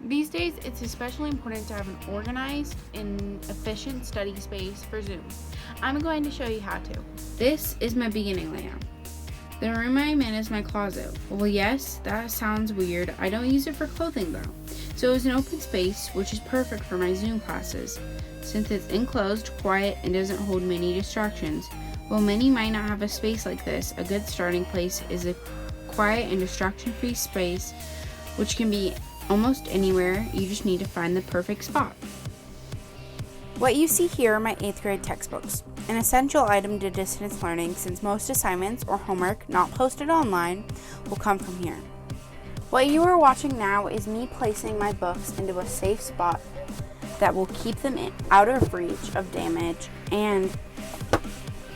These days, it's especially important to have an organized and efficient study space for Zoom. I'm going to show you how to. This is my beginning layout. The room I'm in is my closet. Well, yes, that sounds weird. I don't use it for clothing though. So it's an open space, which is perfect for my Zoom classes, since it's enclosed, quiet, and doesn't hold many distractions. While many might not have a space like this, a good starting place is a quiet and distraction-free space, which can be almost anywhere. You just need to find the perfect spot. What you see here are my 8th grade textbooks, an essential item to distance learning since most assignments or homework not posted online will come from here. What you are watching now is me placing my books into a safe spot that will keep them out of reach of damage and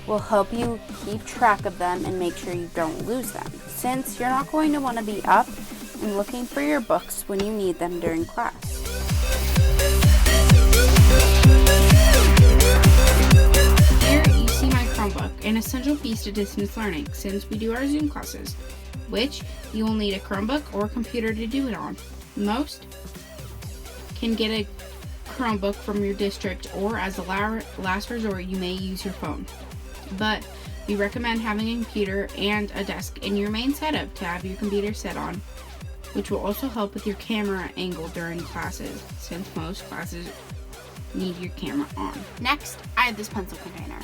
will help you keep track of them and make sure you don't lose them, since you're not going to want to be up and looking for your books when you need them during class. Here you see my Chromebook, an essential piece to distance learning since we do our Zoom classes, which you will need a Chromebook or a computer to do it on. Most can get a Chromebook from your district, or as a last resort you may use your phone. But we recommend having a computer and a desk in your main setup to have your computer set on, which will also help with your camera angle during classes, since most classes need your camera on. Next, I have this pencil container,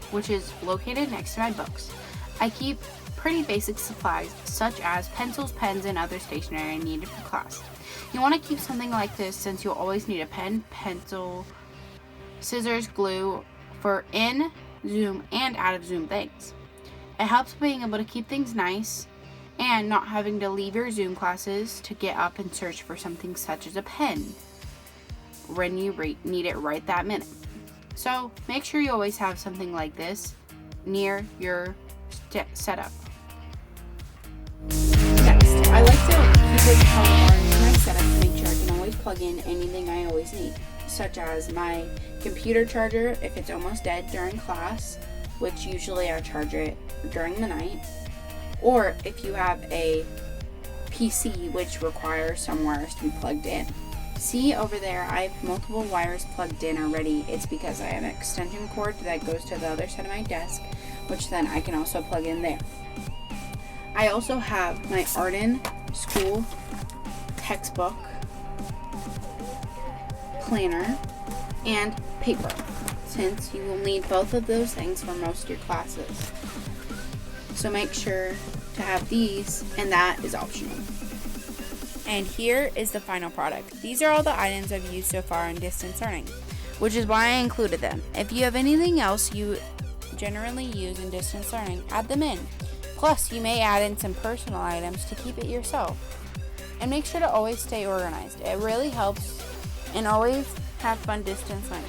which is located next to my books. I keep pretty basic supplies such as pencils, pens, and other stationery needed for class. You want to keep something like this since you'll always need a pen, pencil, scissors, glue for in Zoom and out of Zoom things. It helps being able to keep things nice and not having to leave your Zoom classes to get up and search for something such as a pen when you need it right that minute. So make sure you always have something like this near your setup. Next, I like to keep a power bar in my setup to make sure I can always plug in anything I always need, such as my computer charger if it's almost dead during class, which usually I charge it during the night, or if you have a PC which requires some wires to be plugged in. See over there, I have multiple wires plugged in already. It's because I have an extension cord that goes to the other side of my desk, which then I can also plug in there. I also have my Arden school textbook, planner, and paper, since you will need both of those things for most of your classes. So make sure to have these, and that is optional. And here is the final product. These are all the items I've used so far in distance learning, which is why I included them. If you have anything else you generally use in distance learning, add them in. Plus, you may add in some personal items to keep it yourself. And make sure to always stay organized. It really helps, and always have fun distance learning.